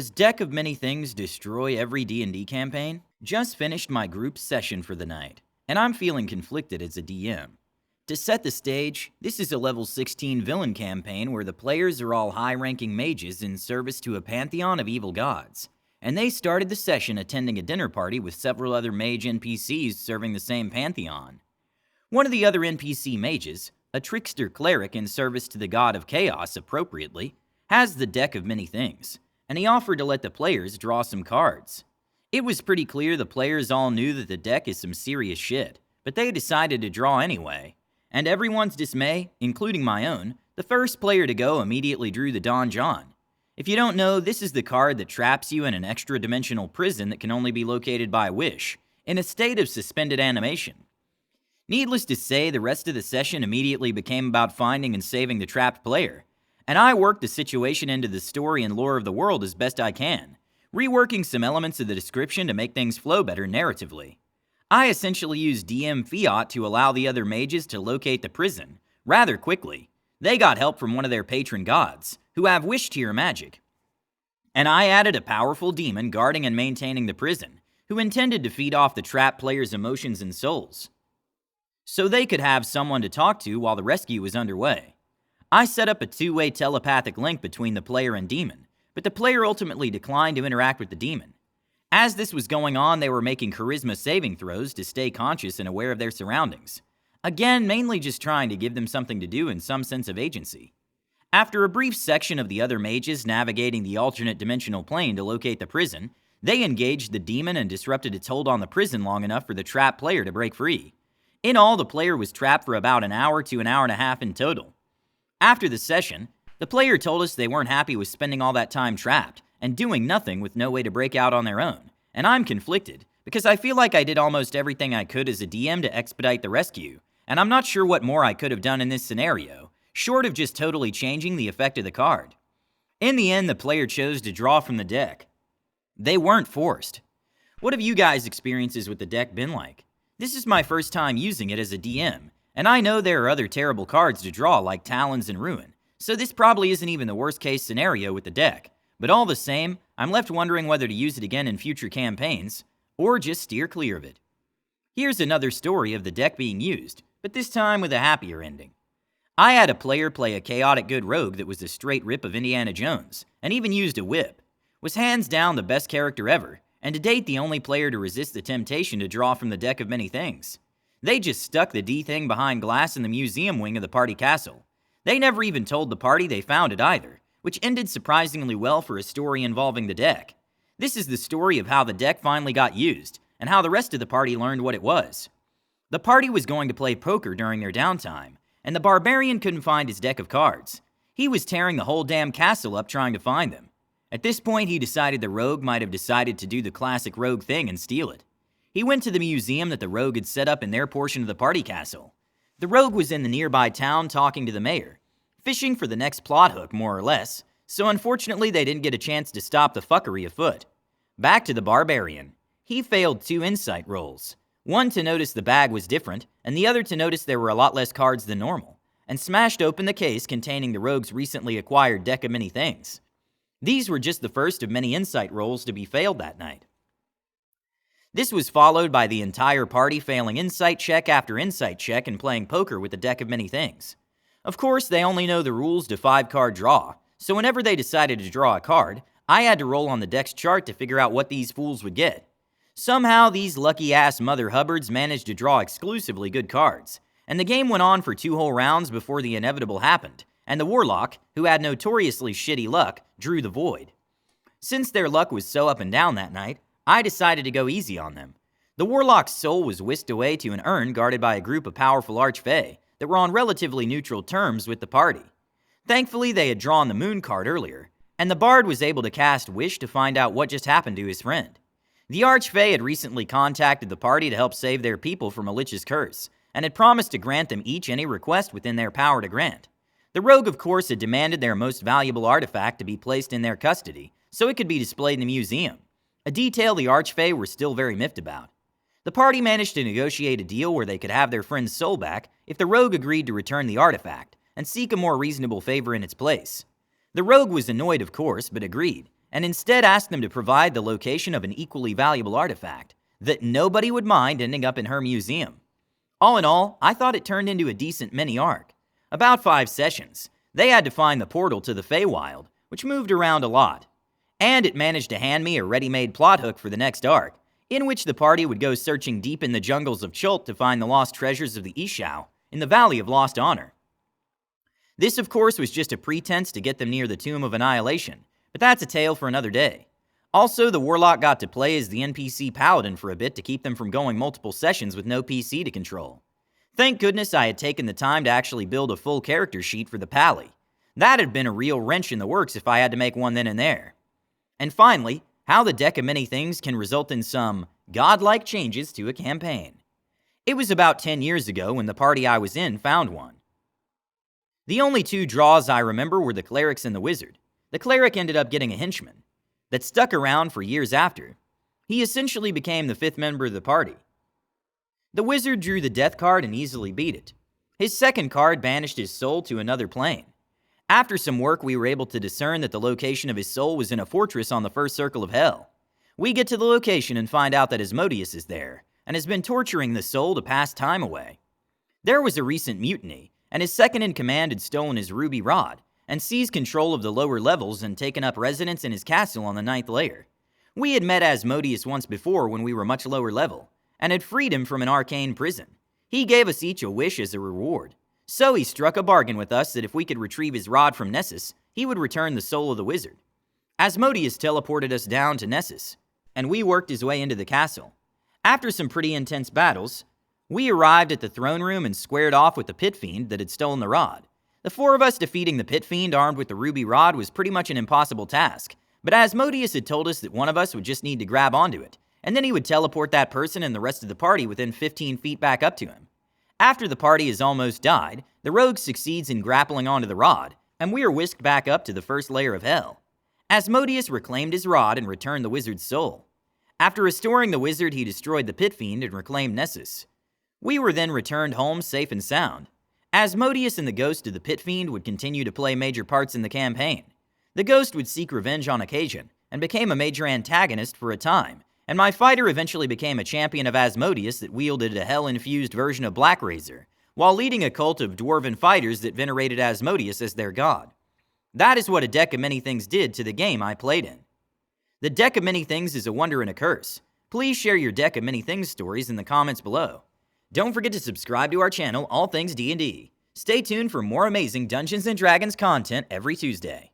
Does Deck of Many Things destroy every D&D campaign? Just finished my group session for the night, and I'm feeling conflicted as a DM. To set the stage, this is a level 16 villain campaign where the players are all high-ranking mages in service to a pantheon of evil gods, and they started the session attending a dinner party with several other mage NPCs serving the same pantheon. One of the other NPC mages, a trickster cleric in service to the god of chaos appropriately, has the Deck of Many Things, and he offered to let the players draw some cards. It was pretty clear the players all knew that the deck is some serious shit, but they decided to draw anyway. And everyone's dismay, including my own, the first player to go immediately drew the Don John. If you don't know, this is the card that traps you in an extra-dimensional prison that can only be located by wish, in a state of suspended animation. Needless to say, the rest of the session immediately became about finding and saving the trapped player, and I worked the situation into the story and lore of the world as best I can, reworking some elements of the description to make things flow better narratively. I essentially used DM fiat to allow the other mages to locate the prison rather quickly. They got help from one of their patron gods, who have wish tier magic. And I added a powerful demon guarding and maintaining the prison, who intended to feed off the trapped players' emotions and souls, so they could have someone to talk to while the rescue was underway. I set up a two-way telepathic link between the player and demon, but the player ultimately declined to interact with the demon. As this was going on, they were making charisma saving throws to stay conscious and aware of their surroundings. Again, mainly just trying to give them something to do and some sense of agency. After a brief section of the other mages navigating the alternate dimensional plane to locate the prison, they engaged the demon and disrupted its hold on the prison long enough for the trapped player to break free. In all, the player was trapped for about an hour to an hour and a half in total. After the session, the player told us they weren't happy with spending all that time trapped and doing nothing with no way to break out on their own, and I'm conflicted because I feel like I did almost everything I could as a DM to expedite the rescue, and I'm not sure what more I could have done in this scenario, short of just totally changing the effect of the card. In the end, the player chose to draw from the deck. They weren't forced. What have you guys' experiences with the deck been like? This is my first time using it as a DM, and I know there are other terrible cards to draw like Talons and Ruin, so this probably isn't even the worst case scenario with the deck, but all the same, I'm left wondering whether to use it again in future campaigns, or just steer clear of it. Here's another story of the deck being used, but this time with a happier ending. I had a player play a chaotic good rogue that was a straight rip of Indiana Jones, and even used a whip, was hands down the best character ever, and to date the only player to resist the temptation to draw from the Deck of Many Things. They just stuck the D thing behind glass in the museum wing of the party castle. They never even told the party they found it either, which ended surprisingly well for a story involving the deck. This is the story of how the deck finally got used, and how the rest of the party learned what it was. The party was going to play poker during their downtime, and the barbarian couldn't find his deck of cards. He was tearing the whole damn castle up trying to find them. At this point, he decided the rogue might have decided to do the classic rogue thing and steal it. He went to the museum that the rogue had set up in their portion of the party castle. The rogue was in the nearby town talking to the mayor, fishing for the next plot hook, more or less, so unfortunately they didn't get a chance to stop the fuckery afoot. Back to the barbarian. He failed 2 insight rolls, one to notice the bag was different, and the other to notice there were a lot less cards than normal, and smashed open the case containing the rogue's recently acquired Deck of Many Things. These were just the first of many insight rolls to be failed that night. This was followed by the entire party failing insight check after insight check and playing poker with the Deck of Many Things. Of course, they only know the rules to 5-card draw, so whenever they decided to draw a card, I had to roll on the deck's chart to figure out what these fools would get. Somehow, these lucky-ass Mother Hubbards managed to draw exclusively good cards, and the game went on for 2 whole rounds before the inevitable happened, and the Warlock, who had notoriously shitty luck, drew the Void. Since their luck was so up and down that night, I decided to go easy on them. The Warlock's soul was whisked away to an urn guarded by a group of powerful archfey that were on relatively neutral terms with the party. Thankfully, they had drawn the Moon card earlier, and the Bard was able to cast Wish to find out what just happened to his friend. The archfey had recently contacted the party to help save their people from a Lich's curse, and had promised to grant them each any request within their power to grant. The rogue, of course, had demanded their most valuable artifact to be placed in their custody, so it could be displayed in the museum. A detail the archfey were still very miffed about. The party managed to negotiate a deal where they could have their friend's soul back if the rogue agreed to return the artifact and seek a more reasonable favor in its place. The rogue was annoyed, of course, but agreed, and instead asked them to provide the location of an equally valuable artifact that nobody would mind ending up in her museum. All in all, I thought it turned into a decent mini-arc. About 5 sessions. They had to find the portal to the Feywild, which moved around a lot. And it managed to hand me a ready-made plot hook for the next arc, in which the party would go searching deep in the jungles of Chult to find the lost treasures of the Ishao in the Valley of Lost Honor. This, of course, was just a pretense to get them near the Tomb of Annihilation, but that's a tale for another day. Also, the Warlock got to play as the NPC Paladin for a bit to keep them from going multiple sessions with no PC to control. Thank goodness I had taken the time to actually build a full character sheet for the Pally. That had been a real wrench in the works if I had to make one then and there. And finally, how the deck of many things can result in some godlike changes to a campaign. It was about 10 years ago when the party I was in found one. The only 2 draws I remember were the clerics and the wizard. The cleric ended up getting a henchman that stuck around for years after. He essentially became the 5th member of the party. The wizard drew the death card and easily beat it. His second card banished his soul to another plane. After some work, we were able to discern that the location of his soul was in a fortress on the first circle of hell. We get to the location and find out that Asmodeus is there, and has been torturing the soul to pass time away. There was a recent mutiny, and his second-in-command had stolen his ruby rod, and seized control of the lower levels and taken up residence in his castle on the 9th layer. We had met Asmodeus once before when we were much lower level, and had freed him from an arcane prison. He gave us each a wish as a reward. So he struck a bargain with us that if we could retrieve his rod from Nessus, he would return the soul of the wizard. Asmodeus teleported us down to Nessus, and we worked his way into the castle. After some pretty intense battles, we arrived at the throne room and squared off with the pit fiend that had stolen the rod. The 4 of us defeating the pit fiend armed with the ruby rod was pretty much an impossible task, but Asmodeus had told us that one of us would just need to grab onto it, and then he would teleport that person and the rest of the party within 15 feet back up to him. After the party has almost died, the rogue succeeds in grappling onto the rod, and we are whisked back up to the first layer of hell. Asmodeus reclaimed his rod and returned the wizard's soul. After restoring the wizard, he destroyed the pit fiend and reclaimed Nessus. We were then returned home safe and sound. Asmodeus and the ghost of the pit fiend would continue to play major parts in the campaign. The ghost would seek revenge on occasion, and became a major antagonist for a time, and my fighter eventually became a champion of Asmodeus that wielded a hell-infused version of Black Razor, while leading a cult of dwarven fighters that venerated Asmodeus as their god. That is what a deck of many things did to the game I played in. The deck of many things is a wonder and a curse. Please share your deck of many things stories in the comments below. Don't forget to subscribe to our channel, All Things D&D. Stay tuned for more amazing Dungeons & Dragons content every Tuesday.